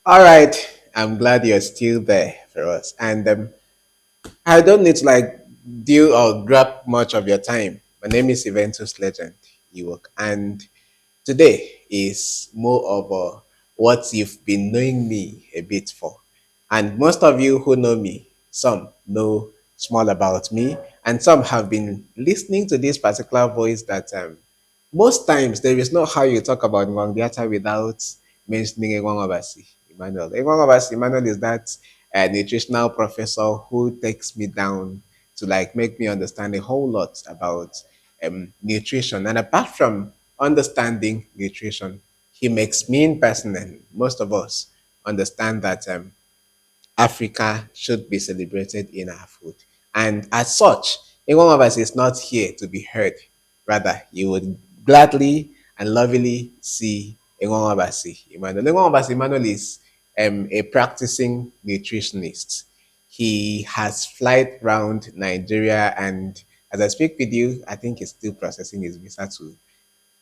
All right. I'm glad you're still there for us. And I don't need to deal or grab much of your time. My name is Eventus Legend Ewok, and today is more of what you've been knowing me a bit for. And most of you who know me, some know small about me, and some have been listening to this particular voice that most times there is no how you talk about Ngwangiata without mentioning EnwongoAbasi Emmanuel. EnwongoAbasi Emmanuel is that nutritional professor who takes me down to make me understand a whole lot about nutrition. And apart from understanding nutrition, he makes me in person and most of us understand that Africa should be celebrated in our food. And as such, one of us is not here to be heard. Rather, you would gladly and lovingly see Emmanuel. Emmanuel is a practicing nutritionist. He has flight round Nigeria, and as I speak with you, I think he's still processing his visa to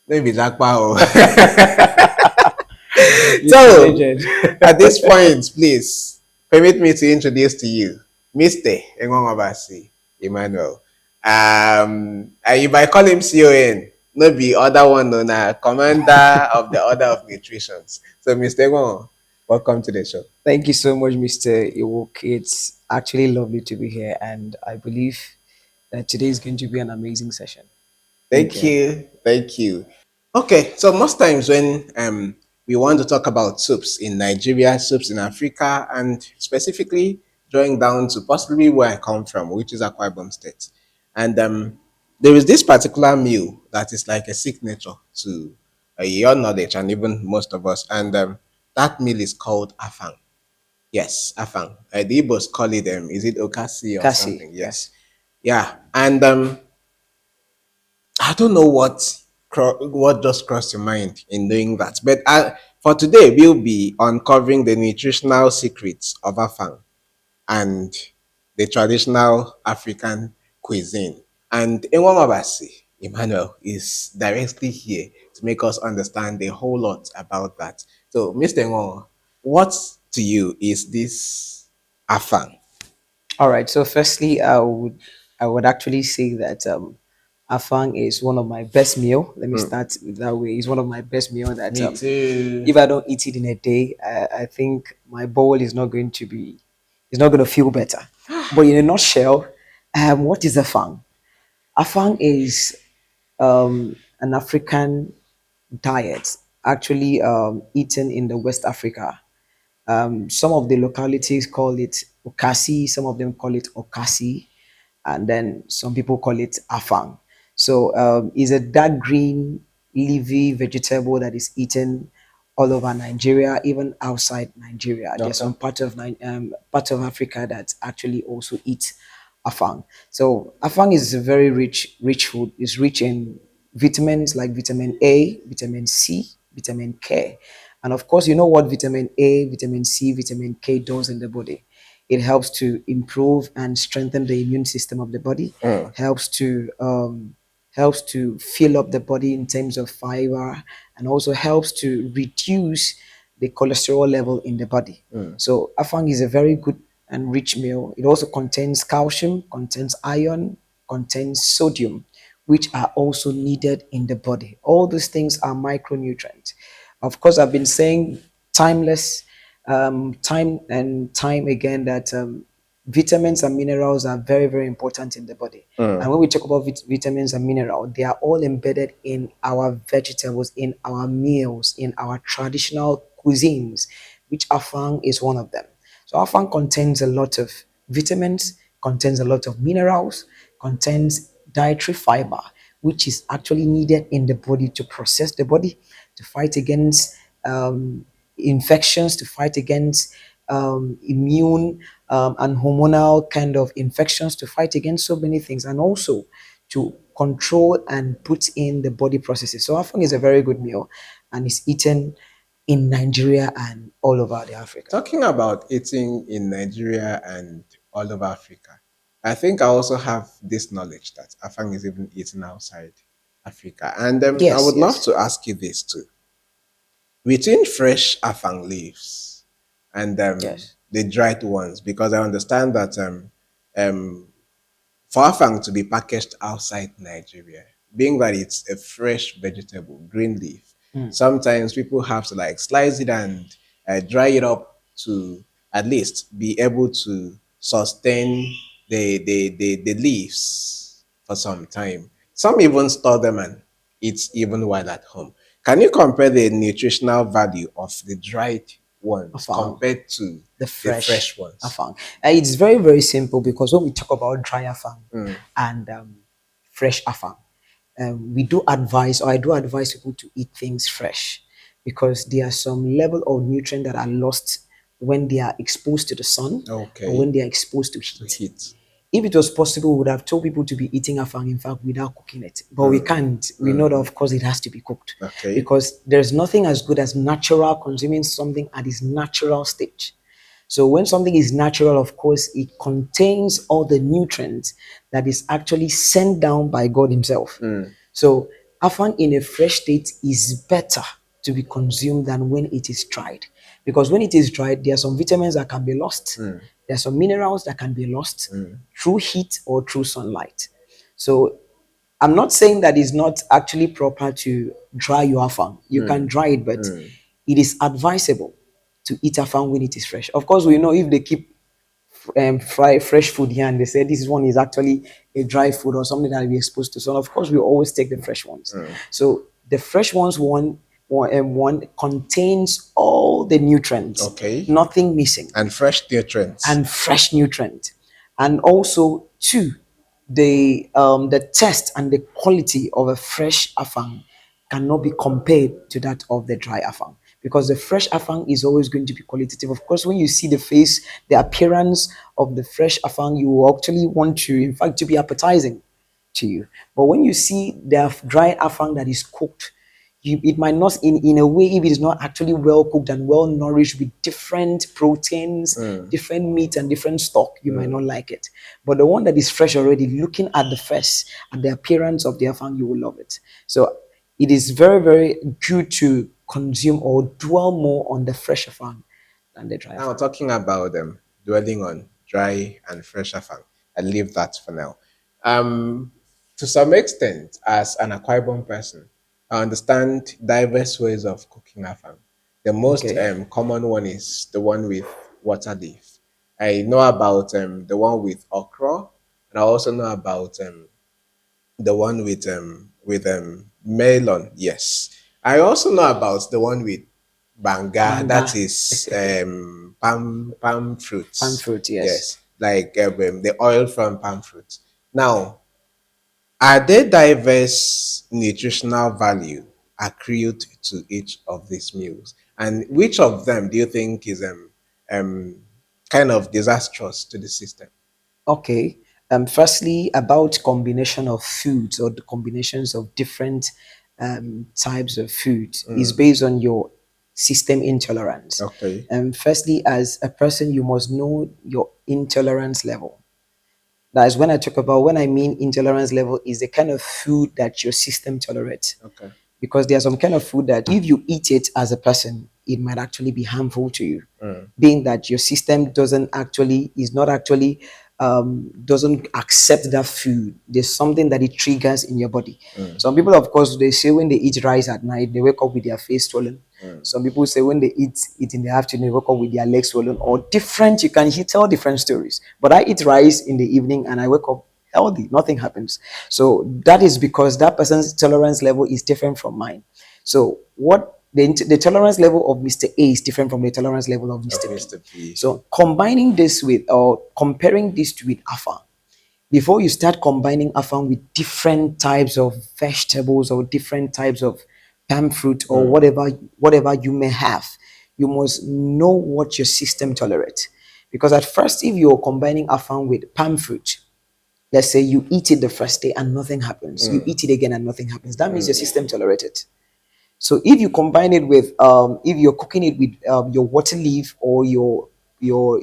maybe Zakpa. Mr. So, Legend. at this point, please permit me to introduce to you Mr. EnwongoAbasi Emmanuel. You might call him CON, not be other one known as Commander of the Order of Nutrition. So, Mr. Engongo, welcome to the show. Thank you so much, Mr. Iwok. It's actually lovely to be here, and I believe that today is going to be an amazing session. Thank Thank you. you. Thank you. Okay, so most times when we want to talk about soups in Nigeria, soups in Africa, and specifically drawing down to possibly where I come from, which is Akwa Ibom State, and there is this particular meal that is like a signature to your knowledge and even most of us, and that meal is called Afang. Yes, Afang. The Igbos call it is it Okasi or Cassie, something? yeah. Yes, yeah, and I don't know what just crossed your mind in doing that, but for today we'll be uncovering the nutritional secrets of Afang and the traditional African cuisine. And EnwongoAbasi Emmanuel is directly here to make us understand a whole lot about that. So, Mr. Enwongo, what to you is this Afang? All right. So, firstly, I would actually say that Afang is one of my best meal. Let me start with that way. It's one of my best meal that Me too. if I don't eat it in a day, I think my bowl is not going to be, it's not going to feel better. But in a nutshell, what is Afang? Afang is an African diet, actually eaten in the West Africa. Some of the localities call it Okasi, some of them call it Okasi, and then some people call it Afang. So it's a dark green, leafy vegetable that is eaten all over Nigeria, even outside Nigeria. There's Okay. some part of Africa that actually also eat Afang. So Afang is a very rich food. It's rich in vitamins like vitamin A, vitamin C, vitamin K. And of course, you know what vitamin A, vitamin C, vitamin K does in the body. It helps to improve and strengthen the immune system of the body. Mm. Helps to fill up the body in terms of fiber, and also helps to reduce the cholesterol level in the body. So afang is a very good and rich meal. It also contains calcium, contains iron, contains sodium, which are also needed in the body. All these things are micronutrients. Of course, I've been saying timeless, time and time again that vitamins and minerals are very, very important in the body. And when we talk about vitamins and minerals, they are all embedded in our vegetables, in our meals, in our traditional cuisines, which afang is one of them. So afang contains a lot of vitamins, contains a lot of minerals, contains dietary fiber, which is actually needed in the body to process the body, to fight against infections, to fight against immune and hormonal kind of infections, to fight against so many things, and also to control and put in the body processes. So afang is a very good meal, and it's eaten in Nigeria and all over the Africa. Talking about eating in Nigeria and all over Africa, I think I also have this knowledge that Afang is even eaten outside Africa. And I Yes, would love yes. to ask you this too. Between fresh Afang leaves and Yes. the dried ones, because I understand that um, for Afang to be packaged outside Nigeria, being that it's a fresh vegetable, green leaf, sometimes people have to like slice it and dry it up to at least be able to sustain the leaves for some time. Some even store them and eat even while at home. Can you compare the nutritional value of the dried ones Afang, compared to the the fresh fresh ones? afang. It's very, very simple because when we talk about dry afang and fresh afang, we do advise, or I do advise people to eat things fresh because there are some level of nutrient that are lost when they are exposed to the sun or when Okay, they are exposed to to heat. heat. If it was possible, we would have told people to be eating afang, in fact, without cooking it. But we can't. We know that, of course, it has to be cooked Okay. because there's nothing as good as natural consuming something at its natural stage. So when something is natural, of course, it contains all the nutrients that is actually sent down by God Himself. So afang in a fresh state is better to be consumed than when it is dried. Because when it is dried, there are some vitamins that can be lost. There are some minerals that can be lost through heat or through sunlight. So I'm not saying that it's not actually proper to dry your afang. You can dry it, but it is advisable to eat afang when it is fresh. Of course, we know if they keep fry fresh food here and they say this one is actually a dry food or something that we exposed to. So of course, we always take the fresh ones. So the fresh ones one contains all the nutrients, Okay. nothing missing And fresh nutrients. and fresh nutrient. And also, two, the taste and the quality of a fresh afang cannot be compared to that of the dry afang because the fresh afang is always going to be qualitative. Of course, when you see the face, the appearance of the fresh afang, you will actually want to, in fact, to be appetizing to you. But when you see the dry afang that is cooked, it might not, in a way, if it is not actually well cooked and well nourished with different proteins, different meat, and different stock, you might not like it. But the one that is fresh already, looking at the face and the appearance of the afang, you will love it. So it is very, very good to consume or dwell more on the fresh afang than the dry Now, afang. talking about dwelling on dry and fresh afang, I leave that for now. Um, to some extent, as an Akwa person, I understand diverse ways of cooking afang. The most Okay. common one is the one with water leaf. I know about the one with okra, and I also know about the one with melon. Yes, I also know about the one with banga. Banga, That is palm palm fruits. fruit, yes. Yes, like the oil from palm fruits. Now, are there diverse nutritional value accrued to each of these meals, and which of them do you think is um kind of disastrous to the system? Okay. Firstly, about combination of foods or the combinations of different types of food is based on your system intolerance. Okay. Firstly, as a person, you must know your intolerance level. That is when I talk about when I mean intolerance level is the kind of food that your system tolerates Okay. because there's some kind of food that if you eat it as a person, it might actually be harmful to you. Being that your system doesn't actually is not actually doesn't accept that food. There's something that it triggers in your body. Some people, of course, they say when they eat rice at night, they wake up with their face swollen. Some people say when they eat it in the afternoon, they wake up with their legs swollen or different. You can tell different stories. But I eat rice in the evening and I wake up healthy, nothing happens. So that is because that person's tolerance level is different from mine. So what the tolerance level of Mr. A is different from the tolerance level of Of Mr. B. Mr. P. So combining this with or comparing this with Afang, before you start combining Afang with different types of vegetables or different types of palm fruit or whatever you may have, you must know what your system tolerates. Because at first, if you're combining Afang with palm fruit, let's say you eat it the first day and nothing happens. You eat it again and nothing happens. That means your system tolerates it. So if you combine it with, if you're cooking it with your water leaf or your your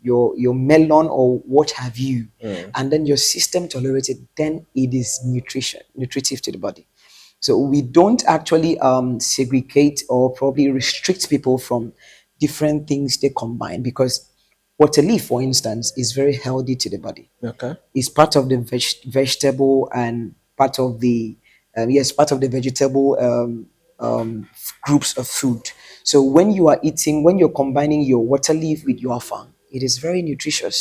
your melon or what have you, and then your system tolerates it, then it is nutritive to the body. So we don't actually segregate or probably restrict people from different things they combine, because water leaf, for instance, is very healthy to the body. Okay. Is part of the vegetable and part of the yes, part of the vegetable groups of food. So when you are eating, when you're combining your water leaf with your afang, it is very nutritious,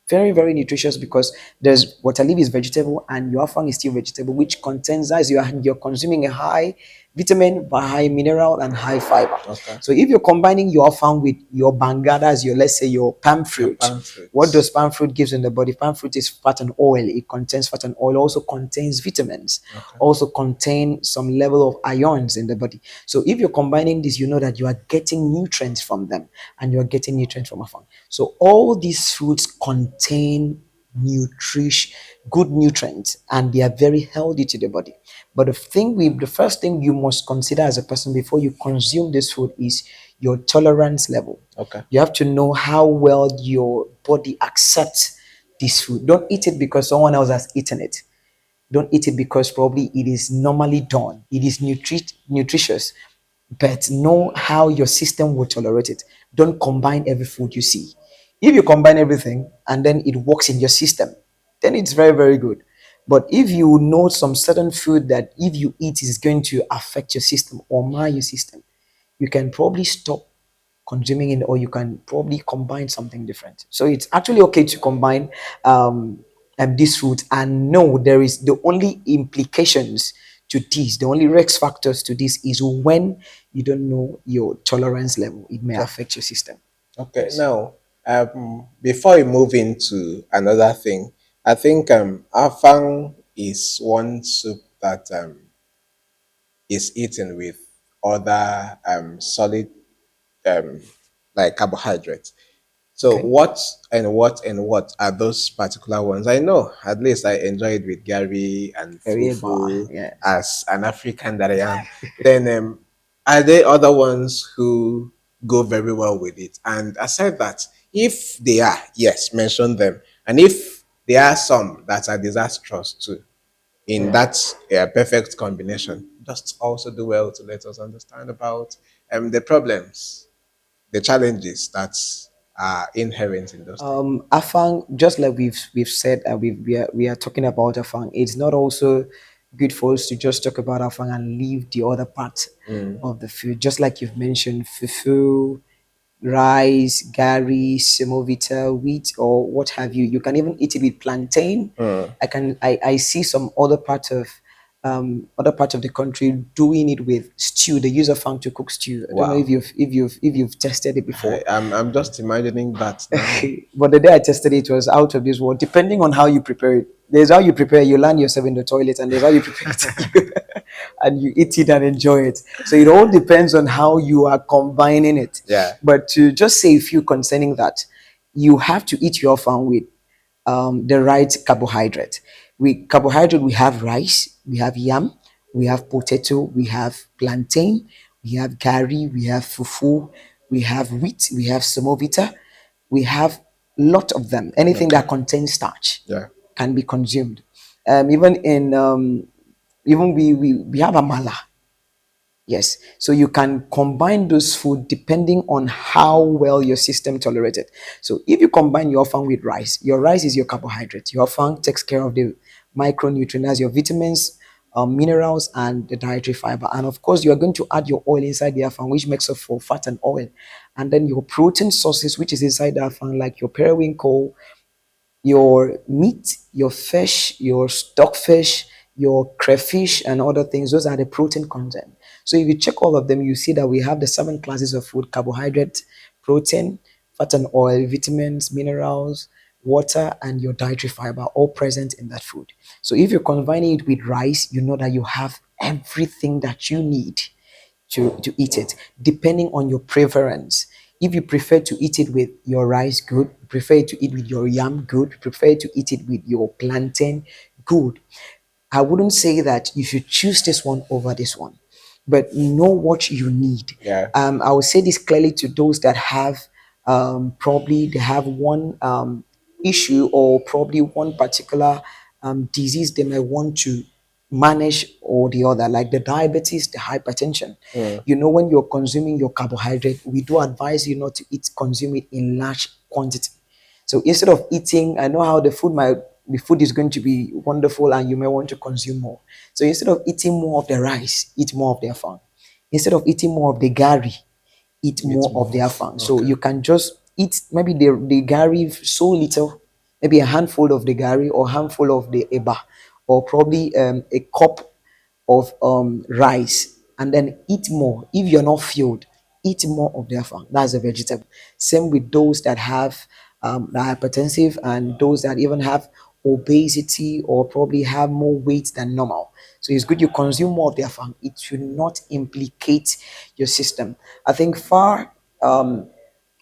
very very nutritious, because there's water leaf is vegetable and your afang is still vegetable, which contains, as you're consuming a high vitamin, high mineral, and high fiber. Okay. So if you're combining your afang with your bangadas, your, let's say, your palm Your fruit, palm what fruits. does palm fruit gives in the body? Palm fruit is fat and oil. It contains fat and oil, also contains vitamins, Okay. also contain some level of ions in the body. So if you're combining this, you know that you are getting nutrients from them, and you're getting nutrients from afang. So all these foods contain nutrition, good nutrients, and they are very healthy to the body. But the first thing you must consider as a person before you consume this food is your tolerance level. Okay. You have to know how well your body accepts this food. Don't eat it because someone else has eaten it. Don't eat it because probably it is normally done. It is nutritious, but know how your system will tolerate it. Don't combine every food you see. If you combine everything and then it works in your system, then it's very, very good. But if you know some certain food that if you eat is going to affect your system or mar your system, you can probably stop consuming it, or you can probably combine something different. So it's actually okay to combine these foods, and no, there is the only implications to this, the only risk factors to this is when you don't know your tolerance level, it may Okay. affect your system. Okay. Yes. Now, before we move into another thing, I think afang is one soup that is eaten with other solid um, like carbohydrates. So Okay. what are those particular ones? I know at least I enjoy it with Gary and Very bar. Fufu Yes. as an African that I am. Then are there other ones who go very well with it? And aside that, if they are, yes, mention them. And if there are some that are disastrous too, in Yeah. that perfect combination, just also do well to let us understand about the problems, the challenges that are inherent in those things. Afang, just like we've said, we are talking about Afang. It's not also good for us to just talk about Afang and leave the other part of the food. Just like you've mentioned, fufu, rice, gari, semovita, wheat, or what have you. You can even eat it with plantain. I see some other part of the country doing it with stew. They use a fang to cook stew. I don't know if Wow. you've tested it before. I'm just imagining that now. But the day I tested it, it was out of this world. Depending on how you prepare it, there's how you prepare. You land yourself in the toilet, and there's how you prepare it, and you eat it and enjoy it. So it all depends on how you are combining it. Yeah. But to just say a few concerning that, you have to eat your farm with the right carbohydrate. We have rice, we have yam, we have potato, we have plantain, we have gari, we have fufu, we have wheat, we have semovita, we have lot of them. Anything Okay. that contains starch Yeah. can be consumed. Even in even we have amala. Yes. So you can combine those food depending on how well your system tolerates it. So if you combine your fang with rice, your rice is your carbohydrate. Your fang takes care of the micronutrients, your vitamins, minerals, and the dietary fiber. And of course, you are going to add your oil inside the afang, which makes up for fat and oil. And then your protein sources, which is inside the afang, like your periwinkle, your meat, your fish, your stockfish, your crayfish, and other things. Those are the protein content. So if you check all of them, you see that we have the seven classes of food: carbohydrate, protein, fat and oil, vitamins, minerals, water, and your dietary fiber all present in that food. So if you're combining it with rice, you know that you have everything that you need to eat it, depending on your preference. If you prefer to eat it with your rice, good. Prefer to eat with your yam, good. Prefer to eat it with your plantain, good. I wouldn't say that you should choose this one over this one, but know what you need. Yeah. I would say this clearly to those that have probably they have one issue, or probably one particular disease they may want to manage or the other, like the diabetes, the hypertension. Mm. When you're consuming your carbohydrate, we do advise you not to consume it in large quantity. So instead of eating, I know how the food is going to be wonderful and you may want to consume more. So instead of eating more of the rice, eat more of the afang. Instead of eating more of the gari, eat It's more of the more. afang. So Okay. you can just eat maybe the gari so little, maybe a handful of the gari or handful of the eba, or probably a cup of rice, and then eat more. If you're not filled, eat more of the afang. That's a vegetable. Same with those that have the hypertensive and those that even have obesity or probably have more weight than normal. So it's good you consume more of the afang. It should not implicate your system. I think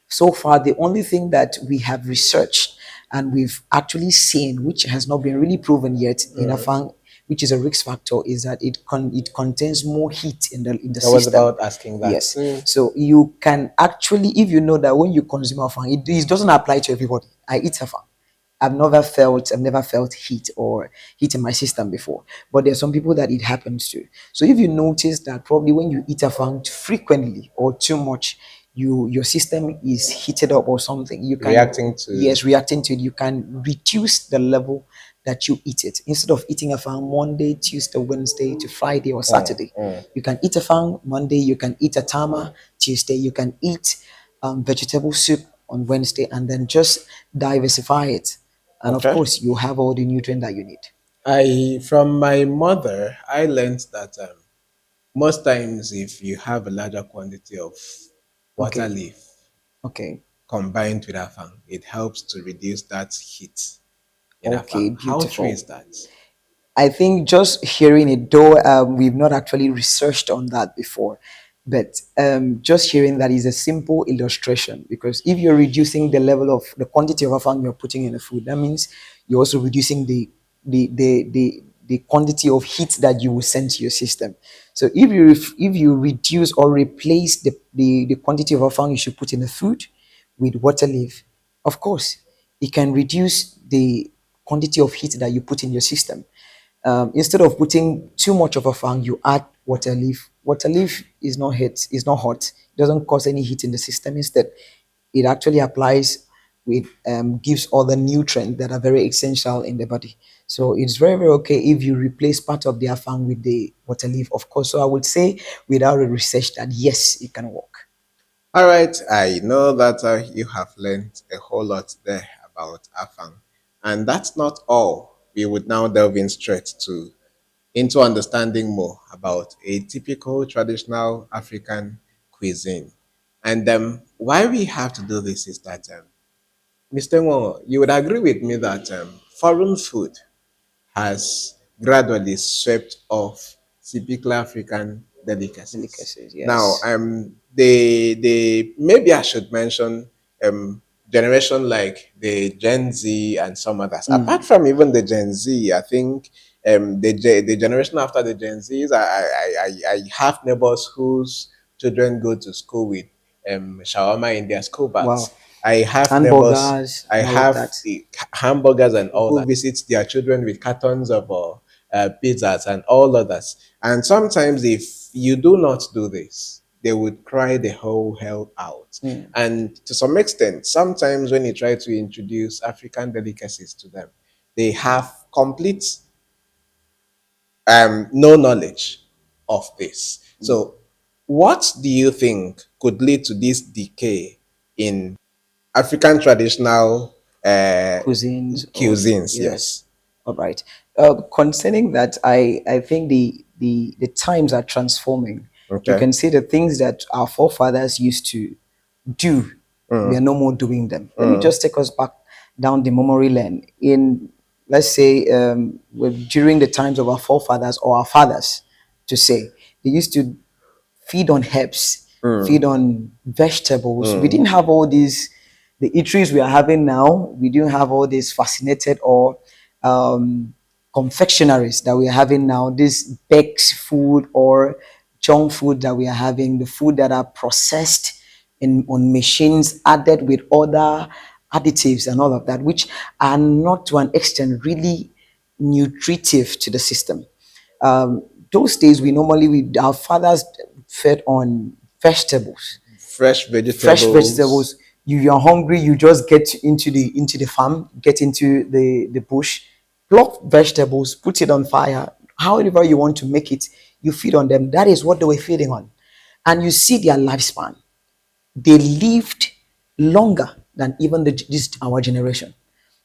so far, the only thing that we have researched and we've actually seen, which has not been really proven yet in Mm. Afang, which is a risk factor, is that it contains more heat in the I was system. about asking that. Yes, Mm. so you can actually, if you know that when you consume Afang, it doesn't apply to everybody. I eat Afang. I've never felt heat in my system before. But there's some people that it happens to. So if you notice that probably when you eat a fang frequently or too much, your system is heated up or something, you can, Reacting to. yes, reacting to it, you can reduce the level that you eat it. Instead of eating a fang Monday, Tuesday, Wednesday to Friday or Mm, Saturday, mm. you can eat a fang Monday, you can eat a tama Tuesday, you can eat vegetable soup on Wednesday, and then just diversify it. And of Okay. course, you have all the nutrient that you need. I from my mother, I learned that most times if you have a larger quantity of water Okay, leaf okay, combined with afang, it helps to reduce that heat in okay, afang. How true beautiful. is that? I think just hearing it, though we've not actually researched on that before, but just hearing that is a simple illustration, because if you're reducing the level of the quantity of afang you're putting in the food, that means you're also reducing the quantity of heat that you will send to your system. So if you reduce or replace the quantity of afang you should put in the food with water leaf, of course, it can reduce the quantity of heat that you put in your system. Instead of putting too much of a fang, you add water leaf. Water leaf is not heat, is not hot. It doesn't cause any heat in the system. Instead, it actually applies with gives all the nutrients that are very essential in the body. So it's very, very okay if you replace part of the afang with the water leaf, of course. So I would say without a research that yes, it can work. All right, I know that you have learned a whole lot there about afang, and that's not all. We would now delve in straight to into understanding more about a typical traditional African cuisine. And why we have to do this is that, Mr. Ngo, you would agree with me that foreign food has gradually swept off typical African delicacies. Delicacies, Now, yes. they maybe I should mention generation like the Gen Z and some others. Apart Mm. from even the Gen Z, I think the generation after the Gen Zs, I have neighbors whose children go to school with shawarma in their school Wow. bags. I have neighbors, Hamburgers I and all of have that. hamburgers and all Who that. Visit their children with cartons of pizzas and all others. And sometimes, if you do not do this, they would cry the whole hell out. And to some extent, sometimes when you try to introduce African delicacies to them, they have complete no knowledge of this. So, what do you think could lead to this decay in African traditional cuisines or cuisines? yes. Yes. All right. Concerning that, I think the times are transforming. You Okay. can see the things that our forefathers used to do, we are no more doing them. Let me just take us back down the memory lane. In, let's say, during the times of our forefathers or our fathers, to say, they used to feed on herbs, feed on vegetables. We didn't have all these, the eateries we are having now. We didn't have all these fascinated or um, confectionaries that we are having now. This baked food or junk food that we are having, the food that are processed in on machines, added with other additives and all of that, which are not to an extent really nutritive to the system. Those days our fathers fed on vegetables, Fresh fresh vegetables. vegetables. You're hungry, you just get into the farm, get into the bush, pluck vegetables, put it on fire, however you want to make it, you feed on them. That is what they were feeding on. And you see their lifespan. They lived longer than even this our generation.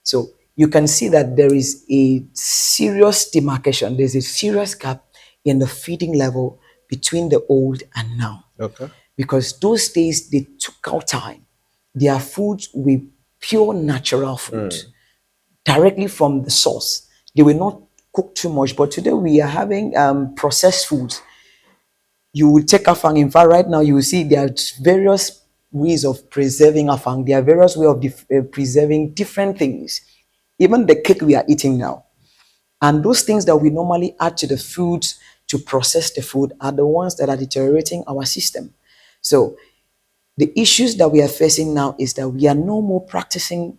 So you can see that there is a serious demarcation, there's a serious gap in the feeding level between the old and now. Okay. Because those days they took out time. Their foods were pure natural foods, directly from the source. They were not cooked too much. But today we are having processed foods. You will take afang. In fact, right now you will see there are various ways of preserving afang. There are various ways of preserving different things. Even the cake we are eating now, and those things that we normally add to the foods to process the food are the ones that are deteriorating our system. So the issues that we are facing now is that we are no more practicing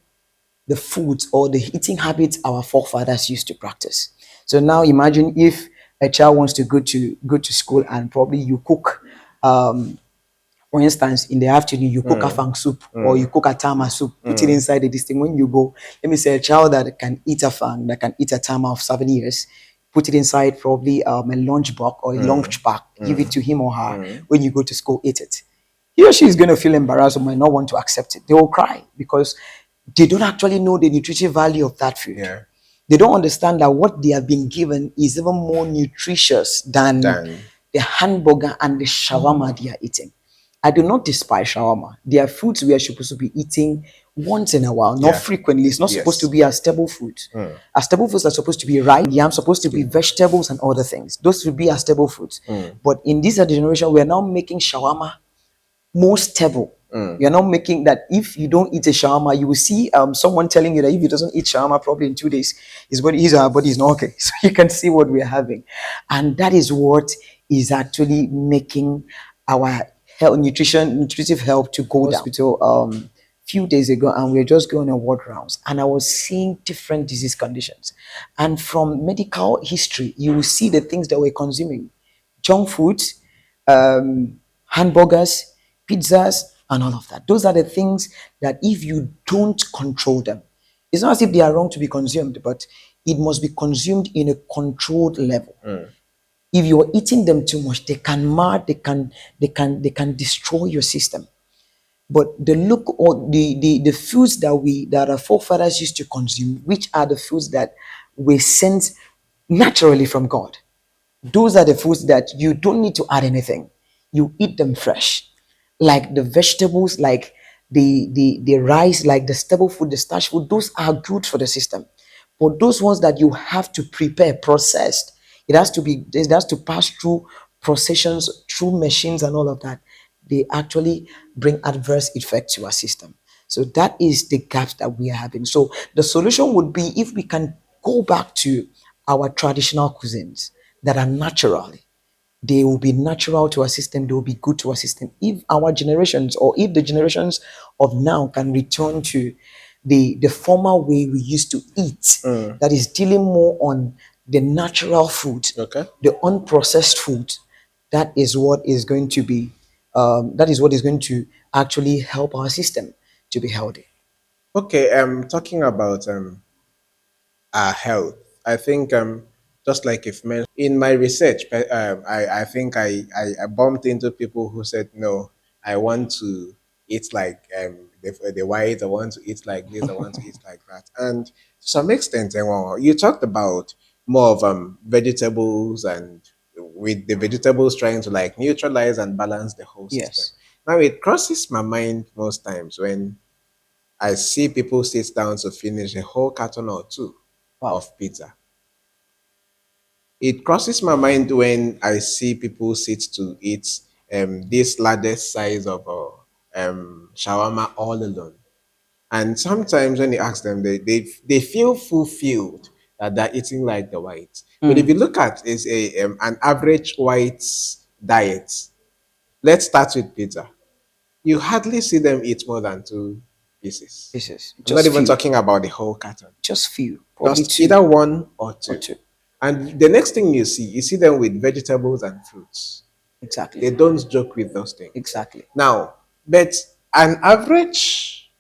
the foods or the eating habits our forefathers used to practice. So now imagine if a child wants to go to school and probably you cook, for instance, in the afternoon you cook afang soup or you cook atama soup, put it inside the this thing. When you go, let me say a child that can eat afang, that can eat atama of 7 years, put it inside probably a lunch box or a lunch bag, give it to him or her. When you go to school, eat it. He or she is going to feel embarrassed or might not want to accept it. They will cry because they don't actually know the nutritive value of that food. Yeah. They don't understand that what they have been given is even more nutritious than Done. the hamburger and the shawarma they are eating. I do not despise shawarma. They are foods we are supposed to be eating once in a while, not Yeah. frequently. It's not supposed to Yes. be a staple food. Our staple foods are supposed to be rice, yam, supposed to be vegetables and other things. Those should be our staple foods. But in this generation, we are now making shawarma more stable. You're not making that if you don't eat a shawarma, you will see someone telling you that if he doesn't eat shawarma probably in 2 days, his body is not okay. So you can see what we are having. And that is what is actually making our health, nutritive health to go down. Hospital few days ago, and we are just going on ward rounds, and I was seeing different disease conditions. And from medical history, you will see the things that we're consuming: junk foods, hamburgers, pizzas, and all of that. Those are the things that if you don't control them, it's not as if they are wrong to be consumed, but it must be consumed in a controlled level. If you're eating them too much, they can mar, they can destroy your system. But the look or the foods that our forefathers used to consume, which are the foods that were sent naturally from God, those are the foods that you don't need to add anything. You eat them fresh. Like the vegetables, like the rice, like the staple food, the starch food, those are good for the system. But those ones that you have to prepare, processed, it has to pass through processions, through machines and all of that. They actually bring adverse effects to our system. So that is the gaps that we are having. So the solution would be if we can go back to our traditional cuisines that are natural. They will be natural to our system, they will be good to our system. If our generations or if the generations of now can return to the former way we used to eat, that is dealing more on the natural food, Okay. the unprocessed food, that is what is going to be that is what is going to actually help our system to be healthy. Okay. Talking about our health. I think just like if mentioned in my research, I think I bumped into people who said no, I want to eat like the white, I want to eat like this, I want to eat like that. And to some extent, you talked about more of vegetables and with the vegetables trying to like neutralize and balance the whole system. Yes. Now it crosses my mind most times when I see people sit down to finish a whole carton or two Wow. of pizza. It crosses my mind when I see people sit to eat this largest size of shawarma all alone. And sometimes when you ask them, they feel fulfilled that they're eating like the whites. But if you look at is a an average white's diet, let's start with pizza. You hardly see them eat more than two pieces. This is I'm not just even few. talking about the whole carton. Just few. Probably Just two either one or or two. two. And the next thing you see them with vegetables and fruits. Exactly. They don't joke with those things. Exactly. Now, but an average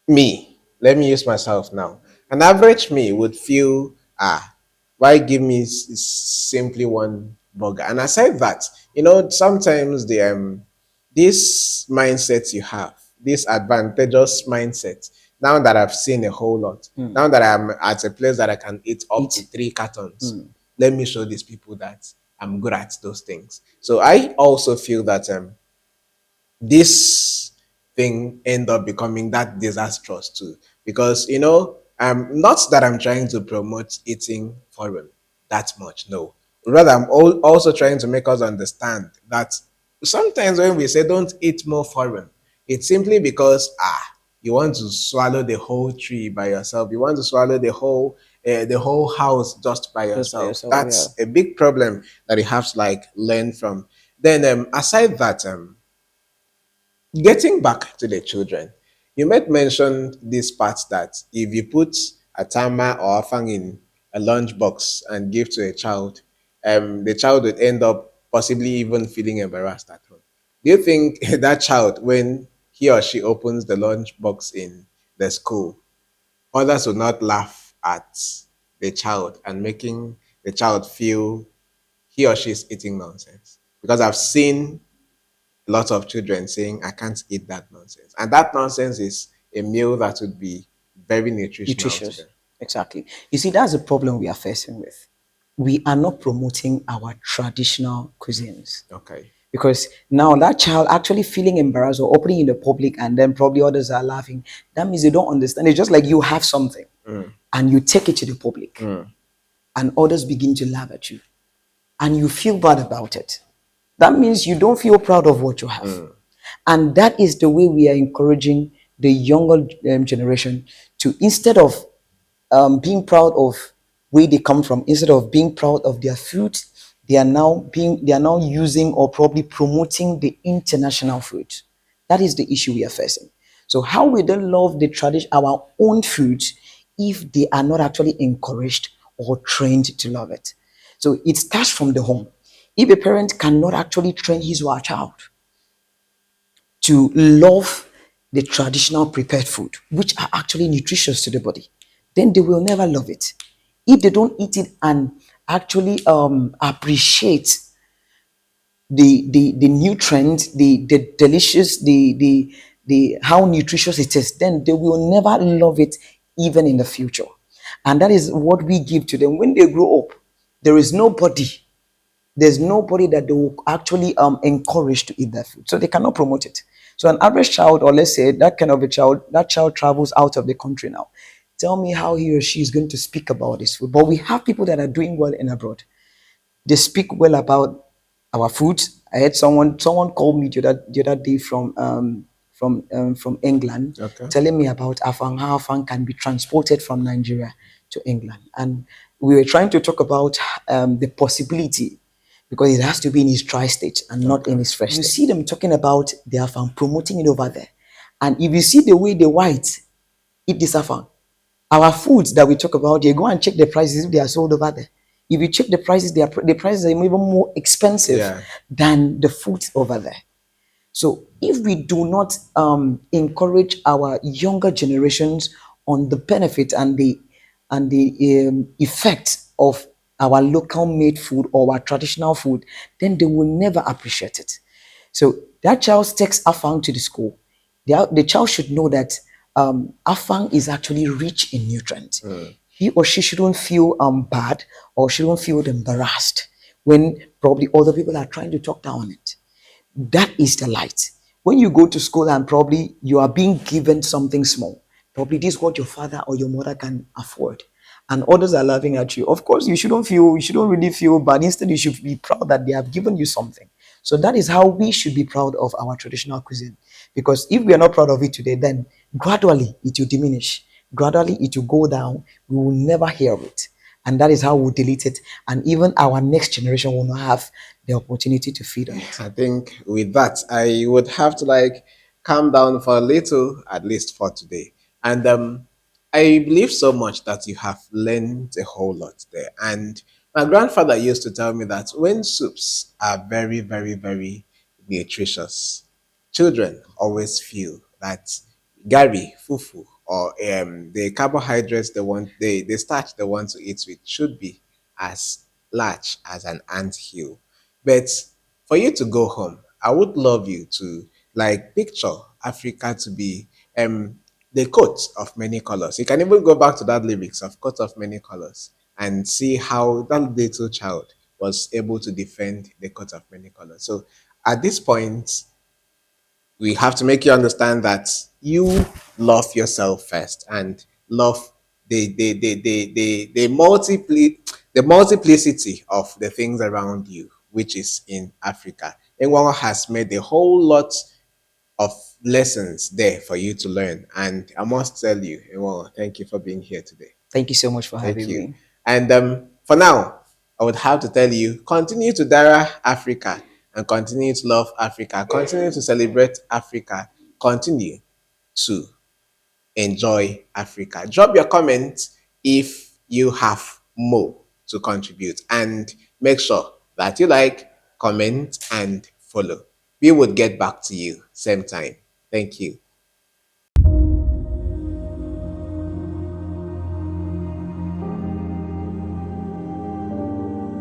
me, let me use myself now. An average me would feel, why give me simply one burger? And aside that, sometimes this mindset you have, this advantageous mindset, now that I've seen a whole lot, now that I'm at a place that I can eat up to Eat. 3 cartons, let me show these people that I'm good at those things. So I also feel that this thing end up becoming that disastrous too. Because not that I'm trying to promote eating foreign that much, no. Rather, I'm also trying to make us understand that sometimes when we say don't eat more foreign, it's simply because you want to swallow the whole tree by yourself. You want to swallow the whole house just by Just by yourself. yourself, yeah. That's a big problem that you have to like learn from. Then aside that, getting back to the children, you might mention this part that if you put a tama or afang in a lunchbox and give to a child, the child would end up possibly even feeling embarrassed at home. Do you think that child, when he or she opens the lunchbox in the school, others will not laugh at the child and making the child feel he or she is eating nonsense? Because I've seen lots of children saying, I can't eat that nonsense. And that nonsense is a meal that would be very nutritional to Nutritious. them. Exactly. You see, that's the problem we are facing with. We are not promoting our traditional cuisines. Okay. Because now that child actually feeling embarrassed or opening in the public and then probably others are laughing, that means they don't understand. It's just like you have something and you take it to the public and others begin to laugh at you and you feel bad about it. That means you don't feel proud of what you have. And that is the way we are encouraging the younger generation to, instead of being proud of where they come from, instead of being proud of their food, they are now using or probably promoting the international food. That is the issue we are facing. So how we then love the tradition, our own food, if they are not actually encouraged or trained to love it. So it starts from the home. If a parent cannot actually train his or her child to love the traditional prepared food, which are actually nutritious to the body, then they will never love it. If they don't eat it and actually appreciate the nutrients, the delicious, the how nutritious it is, then they will never love it even in the future. And that is what we give to them when they grow up. There is nobody there's nobody that they will actually encourage to eat that food. So they cannot promote it. So an average child, or let's say that kind of a child, that child travels out of the country now. Tell me how he or she is going to speak about this food. But we have people that are doing well in abroad. They speak well about our foods. I had someone called me the other day from England, Okay. telling me about Afang, how Afang can be transported from Nigeria to England, and we were trying to talk about the possibility, because it has to be in his tri-state and not Okay. in his fresh state. You see them talking about the Afang, promoting it over there, and if you see the way the whites eat this Afang, our foods that we talk about, you go and check the prices if they are sold over there. If you check the prices, the prices are even more expensive Yeah. than the foods over there. So if we do not encourage our younger generations on the benefit and the effect of our local made food or our traditional food, then they will never appreciate it. So that child takes Afang to the school. The child should know that Afang is actually rich in nutrients. He or she shouldn't feel bad or shouldn't feel embarrassed when probably other people are trying to talk down on it. That is the light. When you go to school and probably you are being given something small, probably this is what your father or your mother can afford, and others are laughing at you. Of course, you shouldn't really feel bad. Instead, you should be proud that they have given you something. So that is how we should be proud of our traditional cuisine. Because if we are not proud of it today, then gradually it will diminish. Gradually it will go down. We will never hear of it. And that is how we'll delete it. And even our next generation will not have the opportunity to feed on it. I think with that, I would have to like calm down for a little, at least for today. And I believe so much that you have learned a whole lot there. And my grandfather used to tell me that when soups are very, very, very nutritious, children always feel that gari, fufu, or the carbohydrates the starch they want to eat with should be as large as an ant hill. But for you to go home, I would love you to like picture Africa to be the coat of many colors. You can even go back to that lyrics of coat of many colors and see how that little child was able to defend the coat of many colors. So at this point, we have to make you understand that you love yourself first and love the multiplicity of the things around you, which is in Africa. Enwango has made a whole lot of lessons there for you to learn. And I must tell you, Enwango, thank you for being here today. Thank you so much for Thank having you. me. And for now, I would have to tell you continue to Dara Africa and continue to love Africa, continue to celebrate Africa, continue to enjoy Africa. Drop your comments if you have more to contribute and make sure that you like, comment, and follow. We would get back to you same time. Thank you.